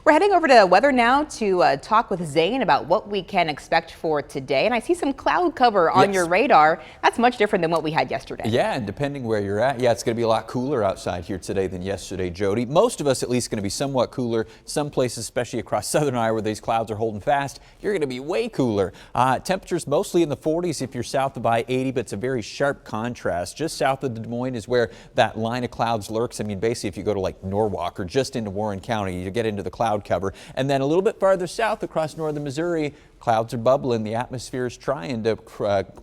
We're heading over to weather now to talk with Zane about what we can expect for today. And I see some cloud cover on your radar. That's much different than what we had yesterday. Yeah, and depending where you're at, it's going to be a lot cooler outside here today than yesterday, Jody. Most of us at least going to be somewhat cooler. Some places, especially across southern Iowa where these clouds are holding fast, you're going to be way cooler. Temperatures mostly in the 40s if you're south of I-80, but it's a very sharp contrast. Just south of Des Moines is where that line of clouds lurks. I mean, basically if you go to like Norwalk or just into Warren County, you get into the cloud cover. And then a little bit farther south across northern Missouri, clouds are bubbling. The atmosphere is trying to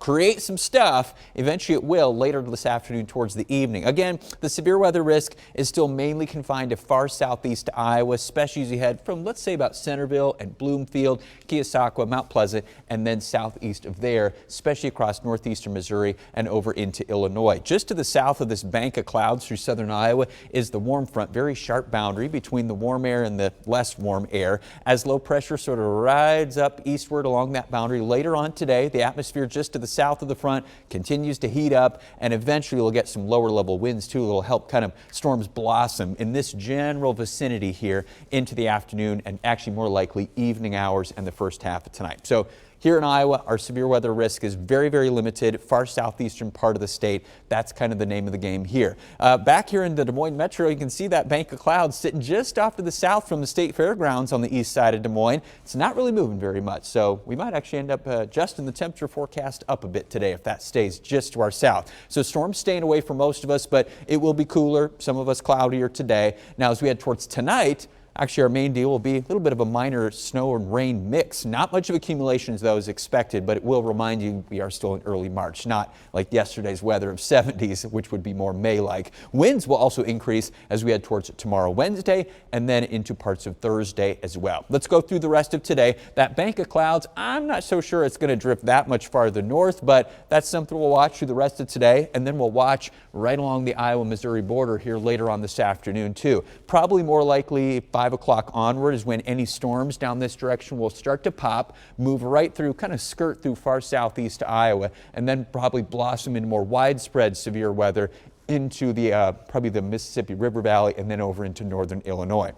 create some stuff. Eventually it will later this afternoon towards the evening. Again, the severe weather risk is still mainly confined to far southeast Iowa, especially as you head from, let's say, about Centerville and Bloomfield, Keosauqua, Mount Pleasant, and then southeast of there, especially across northeastern Missouri and over into Illinois. Just to the south of this bank of clouds through southern Iowa is the warm front, very sharp boundary between the warm air and the less warm air. As low pressure sort of rides up eastward along that boundary later on today, the atmosphere just to the south of the front continues to heat up, and eventually we'll get some lower level winds too. It'll help kind of storms blossom in this general vicinity here into the afternoon and actually more likely evening hours and the first half of tonight. So here in Iowa, our severe weather risk is very, very limited. Far southeastern part of the state. That's kind of the name of the game here. Back here in the Des Moines Metro, you can see that bank of clouds sitting just off to the south from the state fairgrounds on the east side of Des Moines. It's not really moving very much, so we might actually end up adjusting the temperature forecast up a bit today if that stays just to our south. So storms staying away for most of us, but it will be cooler. Some of us cloudier today. Now, as we head towards tonight, actually, our main deal will be a little bit of a minor snow and rain mix. Not much of accumulations, though, as expected, but it will remind you we are still in early March, not like yesterday's weather of 70s, which would be more May-like. Winds will also increase as we head towards tomorrow, Wednesday, and then into parts of Thursday as well. Let's go through the rest of today. That bank of clouds, I'm not so sure it's going to drift that much farther north, but that's something we'll watch through the rest of today, and then we'll watch right along the Iowa-Missouri border here later on this afternoon, too. Probably more likely 5 o'clock onward is when any storms down this direction will start to pop, move right through, kind of skirt through far southeast Iowa, and then probably blossom into more widespread severe weather into the probably the Mississippi River Valley and then over into northern Illinois.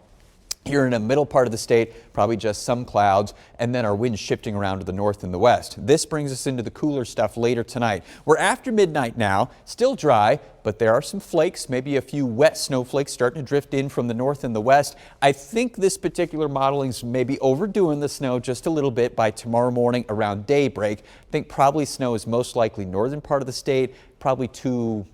Here in the middle part of the state, probably just some clouds, and then our winds shifting around to the north and the west. This brings us into the cooler stuff later tonight. We're after midnight now, still dry, but there are some flakes, maybe a few wet snowflakes starting to drift in from the north and the west. I think this particular modeling is maybe overdoing the snow just a little bit by tomorrow morning around daybreak. I think probably snow is most likely northern part of the state, probably too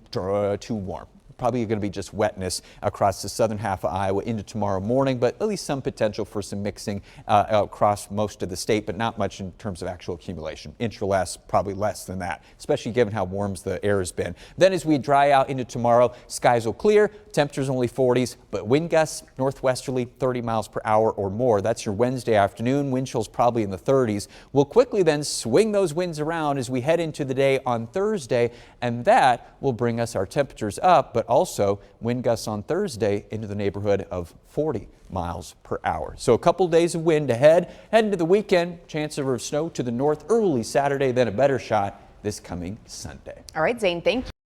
warm. Probably going to be just wetness across the southern half of Iowa into tomorrow morning, but at least some potential for some mixing across most of the state, but not much in terms of actual accumulation. Inch or less, probably less than that, especially given how warm the air has been. Then as we dry out into tomorrow, skies will clear, temperatures only 40s, but wind gusts northwesterly 30 miles per hour or more. That's your Wednesday afternoon. Wind chills probably in the 30s. We'll quickly then swing those winds around as we head into the day on Thursday, and that will bring us our temperatures up, but also wind gusts on Thursday into the neighborhood of 40 miles per hour. So a couple days of wind ahead. Heading to the weekend, chance of snow to the north early Saturday, then a better shot this coming Sunday. All right, Zane, thank you.